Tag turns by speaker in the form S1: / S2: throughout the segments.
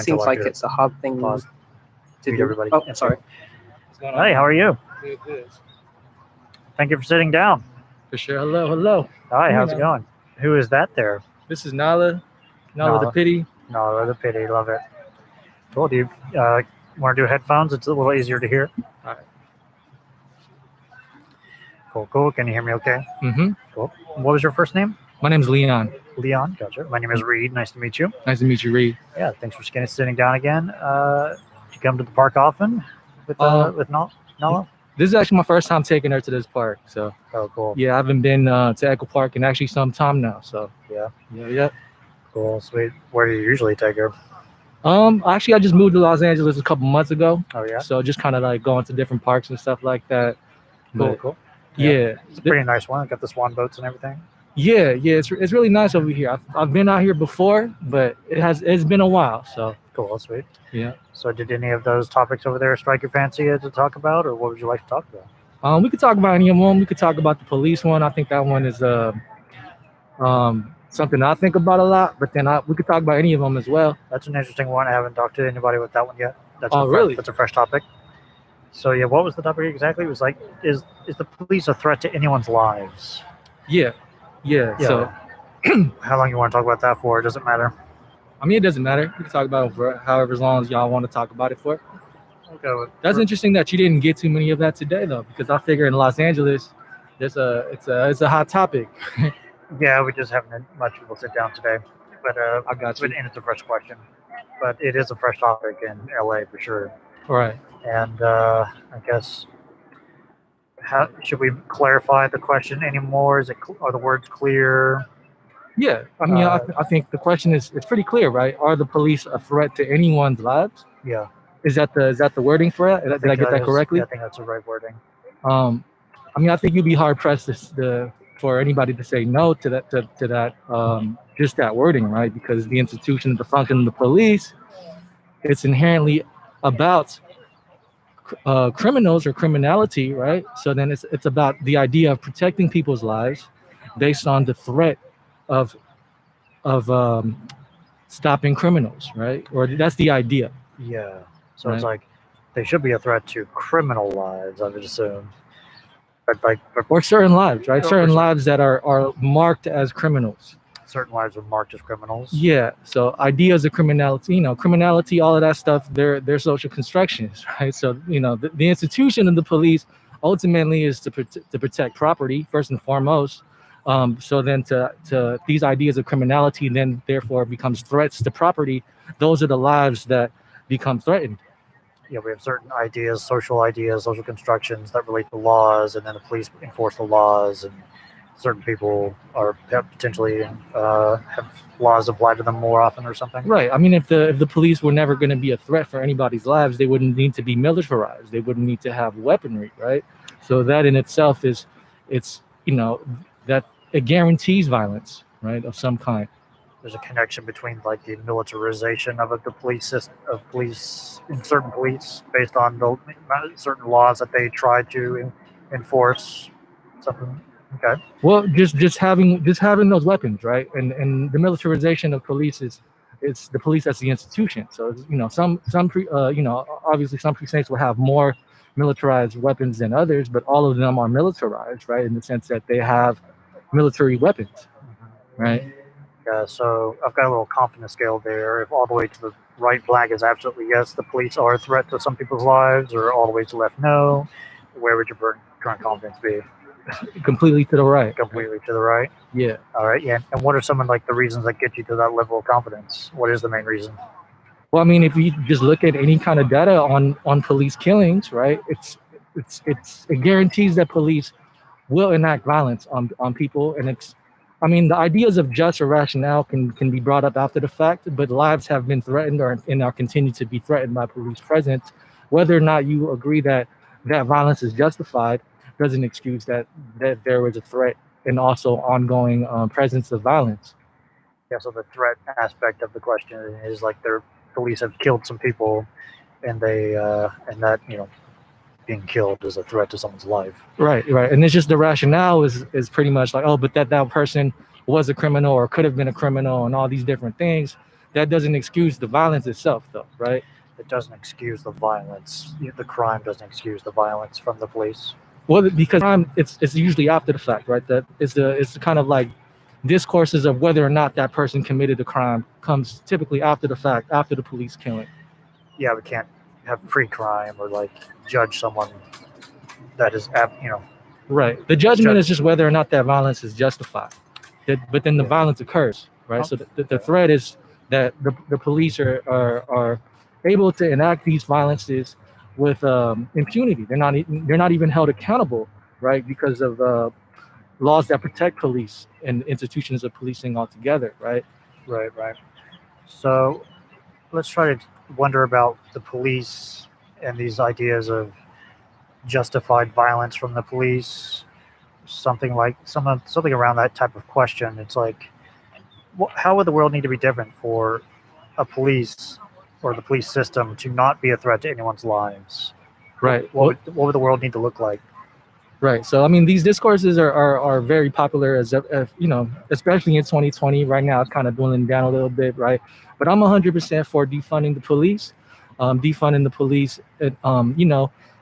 S1: seems like it's a hard thing
S2: Pause.
S1: to do.
S2: Everybody.
S1: Oh, sorry.
S2: Hey, how are you?
S3: Good.
S2: Thank you for sitting down.
S3: For sure. Hello.
S2: Hi, how's it going? Who is that there?
S3: This is Nala the Pity.
S2: No, the pity. Love it. Cool. Do you want to do headphones? It's a little easier to hear.
S3: All right.
S2: Cool. Can you hear me okay?
S3: Mm-hmm.
S2: Cool. What was your first name?
S3: My name's Leon.
S2: Leon. Gotcha. My name is Reid. Nice to meet you.
S3: Nice to meet you, Reid.
S2: Yeah, thanks for sitting down again. Do you come to the park often with Nala?
S3: This is actually my first time taking her to this park. So,
S2: Oh, cool.
S3: yeah, I haven't been to Echo Park in actually some time now. So,
S2: Yeah. Cool. Sweet. Where do you usually take her?
S3: Actually, I just moved to Los Angeles a couple months ago.
S2: Oh, yeah.
S3: So just kind of like going to different parks and stuff like that.
S2: Cool.
S3: Yeah.
S2: It's a pretty nice one. Got the swan boats and everything.
S3: Yeah. It's really nice over here. I've been out here before, but it's been a while. So
S2: Cool. That's sweet.
S3: yeah.
S2: So did any of those topics over there strike your fancy to talk about, or what would you like to talk about?
S3: We could talk about any of them. We could talk about the police one. I think that one is something I think about a lot. But then we could talk about any of them as well.
S2: That's an interesting one. I haven't talked to anybody with that one yet.
S3: Really?
S2: That's a fresh topic. So yeah, what was the topic exactly? It was like, is the police a threat to anyone's lives?
S3: Yeah. So
S2: How long you want to talk about that for? Does it matter?
S3: I mean, it doesn't matter. We can talk about it for however long as y'all want to talk about it for.
S2: Okay.
S3: That's interesting that you didn't get too many of that today, though, because I figure in Los Angeles, it's a hot topic.
S2: Yeah, we just haven't had much people sit down today. But
S3: I got you.
S2: and it's a fresh question. But it is a fresh topic in LA for sure.
S3: All right.
S2: And I guess, should we clarify the question anymore? Are the words clear?
S3: Yeah. I mean, I think the question is pretty clear, right? Are the police a threat to anyone's lives?
S2: Yeah.
S3: Is that the wording for it? Did I get that correctly?
S2: Yeah, I think that's the right wording.
S3: I mean, I think you'd be hard pressed for anybody to say no to that just that wording, right? Because the institution, the function of the police, it's inherently about criminals or criminality, right? So then it's about the idea of protecting people's lives based on the threat of stopping criminals, right? Or that's the idea.
S2: Yeah. So
S3: Right.
S2: It's like they should be a threat to criminal lives, I would assume. But
S3: Or certain lives, right?
S2: Or
S3: Certain
S2: certain-
S3: lives that are marked as criminals.
S2: certain lives are marked as criminals.
S3: Yeah. So ideas of criminality, criminality, all of that stuff, they're social constructions, right? So, the institution of the police ultimately is to protect property first and foremost. So then to these ideas of criminality then therefore becomes threats to property. Those are the lives that become threatened.
S2: Yeah, we have certain ideas, social constructions that relate to laws, and then the police enforce the laws, and certain people have potentially have laws applied to them more often or something.
S3: Right. I mean, if the police were never going to be a threat for anybody's lives, they wouldn't need to be militarized. They wouldn't need to have weaponry, right? So that in itself that it guarantees violence, right, of some kind.
S2: There's a connection between like the militarization of the police system, of police in certain police based on the certain laws that they try to enforce. Something. Okay.
S3: Well, just having those weapons, right? And the militarization of police it's the police as the institution. So obviously some precincts will have more militarized weapons than others, but all of them are militarized, right? In the sense that they have military weapons, right?
S2: Yeah. So I've got a little confidence scale there. If all the way to the right flag is absolutely yes, the police are a threat to some people's lives, or all the way to the left no, where would your current confidence be?
S3: Completely to the right.
S2: Completely to the right.
S3: Yeah.
S2: All right. Yeah. And what are some of like the reasons that get you to that level of confidence? What is the main reason?
S3: Well, I mean, if you just look at any kind of data on police killings, right? It guarantees that police will enact violence on people, and the ideas of just or rationale can be brought up after the fact, but lives have been threatened and are continued to be threatened by police presence. Whether or not you agree that violence is justified doesn't excuse that there was a threat and also ongoing presence of violence.
S2: Yeah, so the threat aspect of the question is like their police have killed some people, and they and that being killed is a threat to someone's life.
S3: Right. And it's just the rationale is pretty much like, oh, but that person was a criminal or could have been a criminal and all these different things. that doesn't excuse the violence itself, though, right?
S2: It doesn't excuse the violence. The crime doesn't excuse the violence from the police.
S3: Well, because crime, it's usually after the fact, right? That it's the kind of like discourses of whether or not that person committed a crime comes typically after the fact, after the police killing.
S2: Yeah, we can't have pre-crime or like judge someone that is,
S3: Right. The judgment is just whether or not that violence is justified. But then the violence occurs, right? So the threat is that the police are able to enact these violences with impunity. They're not even held accountable, right? Because of laws that protect police and institutions of policing altogether, right?
S2: Right. So let's try to wonder about the police and these ideas of justified violence from the police, something around that type of question. It's like, how would the world need to be different for a police or the police system to not be a threat to anyone's lives?
S3: Right.
S2: What would the world need to look like?
S3: Right. So, I mean, these discourses are very popular, as especially in 2020. Right now, it's kind of dwindling down a little bit, right? But I'm 100% for defunding the police.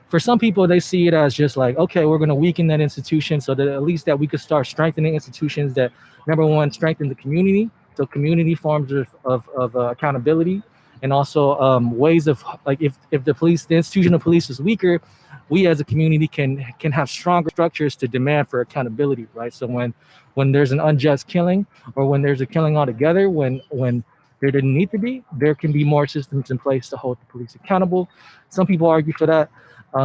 S3: For some people, they see it as just like, okay, we're going to weaken that institution so that at least that we could start strengthening institutions that, number one, strengthen the community. So community forms of accountability, and also ways of, like, if the institution of police is weaker, we as a community can have stronger structures to demand for accountability, right? So when there's an unjust killing, or when there's a killing altogether, when there didn't need to be, there can be more systems in place to hold the police accountable. Some people argue for that.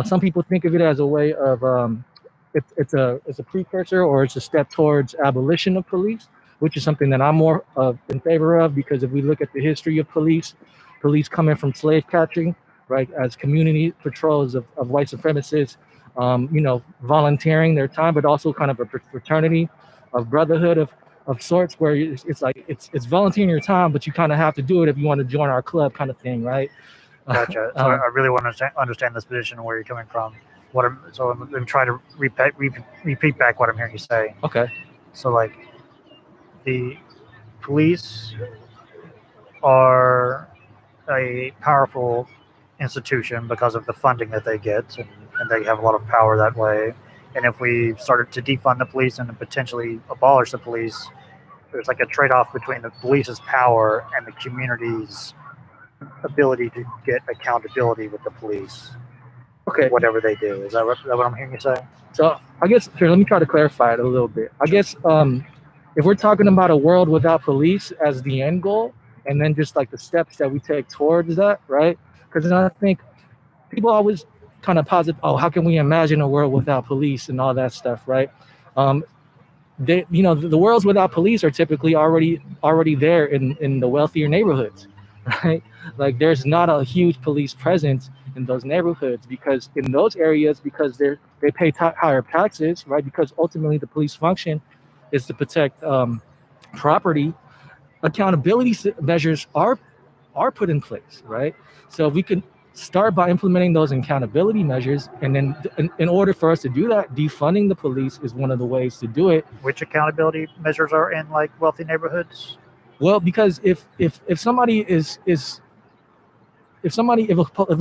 S3: Some people think of it as a way of it's a precursor, or it's a step towards abolition of police, which is something that I'm more in favor of, because if we look at the history of police coming from slave catching, right, as community patrols of white supremacists, volunteering their time, but also kind of a fraternity of brotherhood of sorts, where it's like it's volunteering your time, but you kind of have to do it if you want to join our club, kind of thing, right?
S2: Gotcha. So I really want to understand this position and where you're coming from. I'm going to try to repeat back what I'm hearing you say.
S3: Okay.
S2: So, like, the police are a powerful institution because of the funding that they get, and they have a lot of power that way. And if we started to defund the police and potentially abolish the police, there's like a trade-off between the police's power and the community's ability to get accountability with the police.
S3: Okay.
S2: Whatever they do. Is that what I'm hearing you say?
S3: So I guess here, let me try to clarify it a little bit. I guess if we're talking about a world without police as the end goal, and then just like the steps that we take towards that, right? Because I think people always kind of posit, oh, how can we imagine a world without police and all that stuff, right? The worlds without police are typically already there in the wealthier neighborhoods, right? Like, there's not a huge police presence in those neighborhoods, because in those areas, because they pay higher taxes, right? Because ultimately the police function is to protect property. Accountability measures are put in place, right? So if we can start by implementing those accountability measures, and then in order for us to do that, defunding the police is one of the ways to do it.
S2: Which accountability measures are in, like, wealthy neighborhoods?
S3: Well, because if a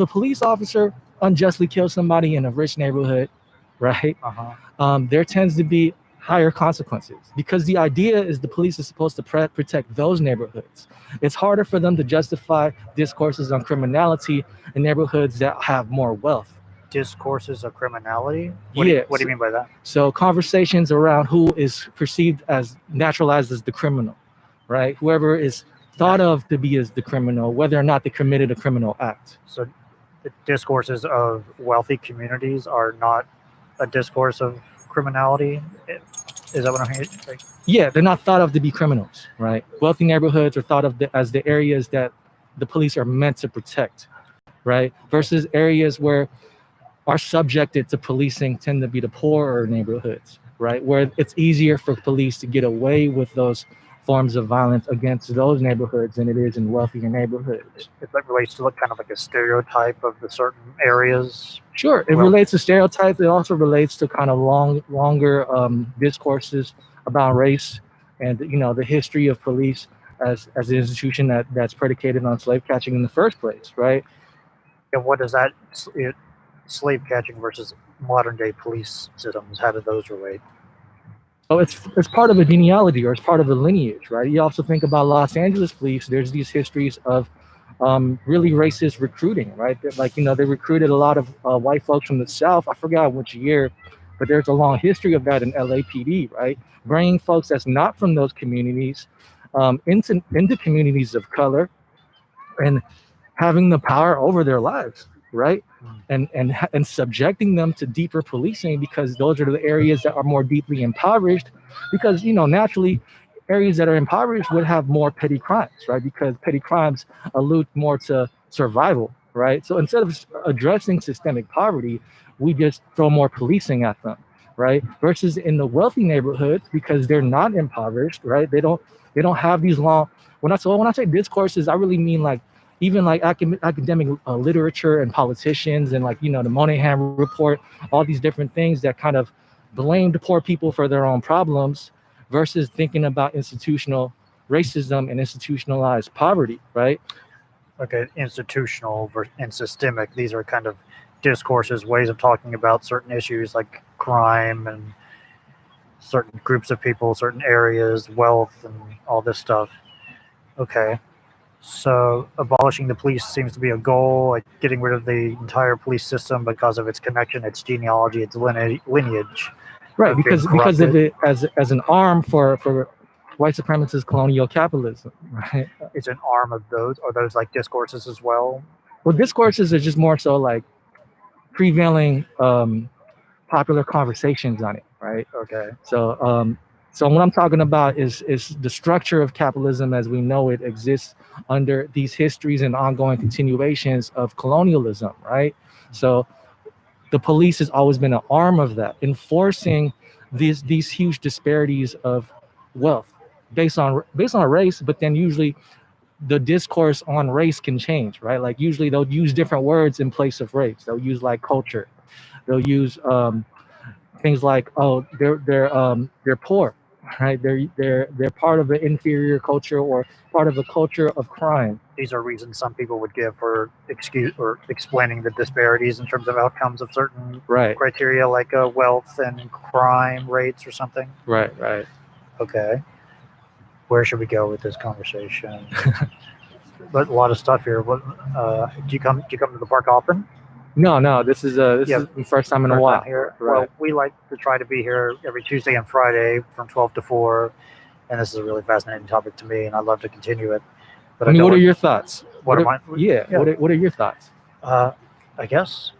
S3: police officer unjustly kills somebody in a rich neighborhood, right? There tends to be higher consequences, because the idea is the police is supposed to protect those neighborhoods. It's harder for them to justify discourses on criminality in neighborhoods that have more wealth.
S2: Discourses of criminality?
S3: What
S2: do you mean by that?
S3: So conversations around who is perceived as naturalized as the criminal, right? Whoever is thought of to be as the criminal, whether or not they committed a criminal act.
S2: So the discourses of wealthy communities are not a discourse of criminality? Is that what I'm hearing?
S3: Yeah, they're not thought of to be criminals, right? Wealthy neighborhoods are thought of as the areas that the police are meant to protect, right? Versus areas where are subjected to policing tend to be the poorer neighborhoods, right? Where it's easier for police to get away with those forms of violence against those neighborhoods than it is in wealthier neighborhoods.
S2: It relates to kind of like a stereotype of the certain areas.
S3: Sure, it relates to stereotypes. It also relates to kind of longer discourses about race and the history of police as an institution that's predicated on slave catching in the first place, right?
S2: And what does that slave catching versus modern day police systems? How do those relate?
S3: So it's part of a genealogy, or it's part of a lineage, right? You also think about Los Angeles police. There's these histories of really racist recruiting, right? Like, they recruited a lot of white folks from the South. I forgot which year, but there's a long history of that in LAPD, right? Bringing folks that's not from those communities into communities of color and having the power over their lives, right? And subjecting them to deeper policing, because those are the areas that are more deeply impoverished, because naturally areas that are impoverished would have more petty crimes, right? Because petty crimes allude more to survival, right? So instead of addressing systemic poverty, we just throw more policing at them, right? Versus in the wealthy neighborhoods, because they're not impoverished, right? They don't have these long. When I say discourses, I really mean like even like academic literature and politicians, and like the Moynihan Report, all these different things that kind of blamed poor people for their own problems, versus thinking about institutional racism and institutionalized poverty, right?
S2: Okay, institutional and systemic. These are kind of discourses, ways of talking about certain issues like crime and certain groups of people, certain areas, wealth, and all this stuff. Okay. So abolishing the police seems to be a goal, like getting rid of the entire police system because of its connection, its genealogy, its lineage.
S3: Right, because of it as an arm for white supremacist colonial capitalism, right?
S2: It's an arm of those. Are those like discourses as well?
S3: Well, discourses are just more so like prevailing popular conversations on it, right?
S2: Okay.
S3: So what I'm talking about is the structure of capitalism as we know it exists under these histories and ongoing continuations of colonialism, right? So the police has always been an arm of that, enforcing these huge disparities of wealth based on race, but then usually the discourse on race can change, right? Like usually they'll use different words in place of race. They'll use like culture. They'll use things like, oh, they're poor, right? They're part of an inferior culture or part of a culture of crime.
S2: These are reasons some people would give for explaining the disparities in terms of outcomes of certain criteria, like wealth and crime rates or something.
S3: Right.
S2: Okay. Where should we go with this conversation? But a lot of stuff here. What do you come to the park often?
S3: No. This is the first time in a while.
S2: Here. Right. Well, we like to try to be here every Tuesday and Friday from 12 to 4, and this is a really fascinating topic to me, and I'd love to continue it. But
S3: what are your thoughts?
S2: What are
S3: your thoughts?
S2: I guess.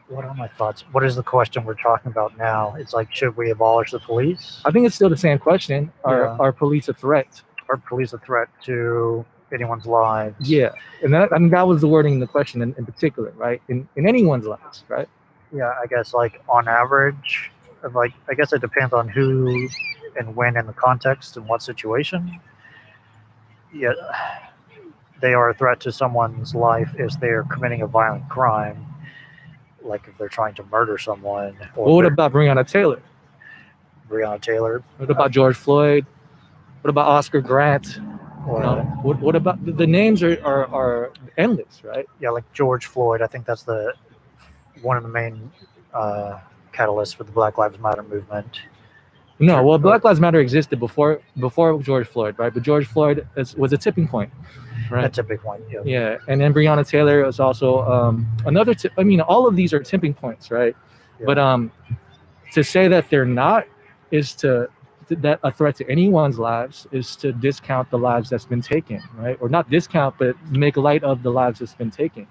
S2: What are my thoughts? What is the question we're talking about now? It's like, should we abolish the police?
S3: I think it's still the same question. Are police a threat?
S2: Are police a threat to anyone's lives?
S3: Yeah, and that was the wording in the question in particular, right? In anyone's lives, right?
S2: Yeah, I guess like on average, like I guess it depends on who and when in the context and what situation. Yeah, they are a threat to someone's life if they're committing a violent crime, like if they're trying to murder someone.
S3: Or what about Breonna Taylor? What about George Floyd? What about Oscar Grant? What about the names are endless, right?
S2: Yeah, like George Floyd. I think that's one of the main catalysts for the Black Lives Matter movement.
S3: No, well, Black Lives Matter existed before George Floyd, right? But George Floyd was a tipping point, right?
S2: A tipping point, yeah.
S3: Yeah, and then Breonna Taylor was also another. All of these are tipping points, right? Yeah. But to say that they're not is that a threat to anyone's lives is to discount the lives that's been taken, right? Or not discount, but make light of the lives that's been taken.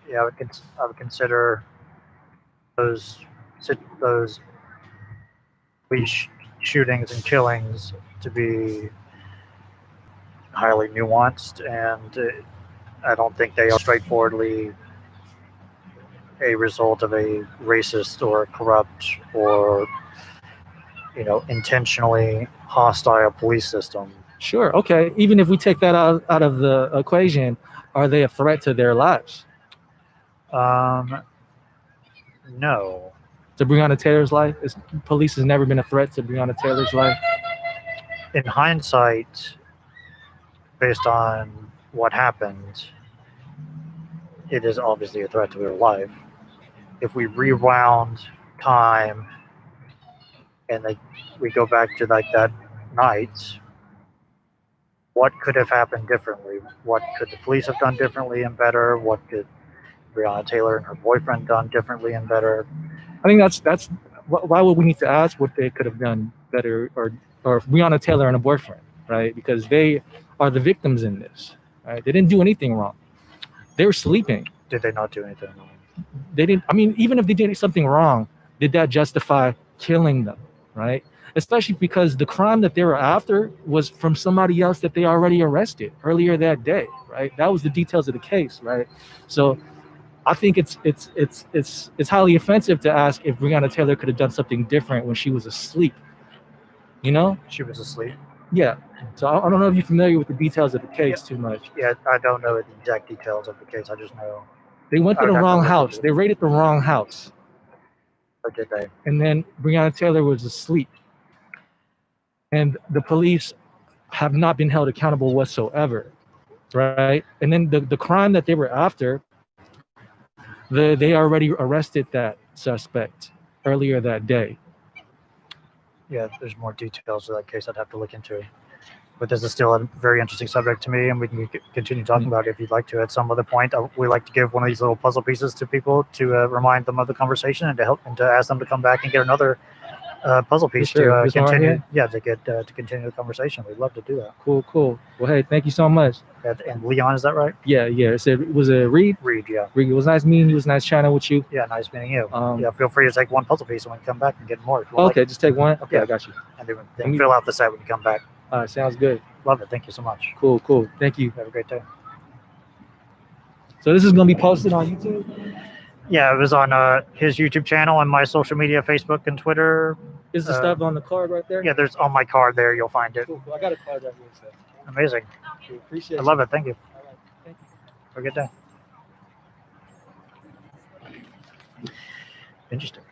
S2: Yeah, I would consider those police shootings and killings to be highly nuanced, and I don't think they are straightforwardly a result of a racist or corrupt or intentionally hostile police system.
S3: Sure. Okay. Even if we take that out of the equation, are they a threat to their lives?
S2: No.
S3: To Breonna Taylor's life? Police has never been a threat to Breonna Taylor's life?
S2: In hindsight, based on what happened, it is obviously a threat to their life. If we rewound time and we go back to like that night, what could have happened differently? What could the police have done differently and better? What could Breonna Taylor and her boyfriend done differently and better?
S3: I think that's why would we need to ask what they could have done better, or Breonna Taylor and her boyfriend, right? Because they are the victims in this, right? They didn't do anything wrong. They were sleeping.
S2: Did they not do anything wrong?
S3: They didn't. I mean, even if they did something wrong, did that justify killing them, right? Especially because the crime that they were after was from somebody else that they already arrested earlier that day, right? That was the details of the case, right? So I think it's highly offensive to ask if Breonna Taylor could have done something different when she was asleep. You know?
S2: She was asleep.
S3: Yeah. So I don't know if you're familiar with the details of the case too much.
S2: Yeah, I don't know the exact details of the case. I just know
S3: They went to the wrong house. They raided the wrong house.
S2: Or did they?
S3: And then Breonna Taylor was asleep. And the police have not been held accountable whatsoever, right? And then the crime that they were after, they already arrested that suspect earlier that day.
S2: Yeah, there's more details to that case I'd have to look into. But this is still a very interesting subject to me, and we can continue talking about it if you'd like to at some other point. We like to give one of these little puzzle pieces to people to remind them of the conversation and to help and to ask them to come back and get another puzzle piece
S3: sure.
S2: to continue. Yeah, to continue the conversation. We'd love to do that.
S3: Cool. Well, hey, thank you so much.
S2: And Leon, is that right?
S3: Yeah. It was a Reid.
S2: Reid, yeah.
S3: Reid, it was nice meeting you. It was nice chatting with you.
S2: Yeah, nice meeting you. Yeah, feel free to take one puzzle piece and we can come back and get more. If you
S3: Okay,
S2: like.
S3: just take one. Okay,
S2: Yeah.
S3: I got you.
S2: And then fill out the set when you come back.
S3: All right, sounds good.
S2: Love it. Thank you so much.
S3: Cool. Thank you.
S2: Have a great day.
S3: So this is going to be posted on YouTube?
S2: Yeah, it was on his YouTube channel and my social media, Facebook and Twitter.
S3: Is the stuff on the card right there?
S2: Yeah, there's on my card there. You'll find it.
S3: Cool. I got a card right here. So.
S2: Amazing.
S3: Cool. Appreciate it.
S2: I love it. Thank you.
S3: All right. Thank you.
S2: Have a good day. Interesting.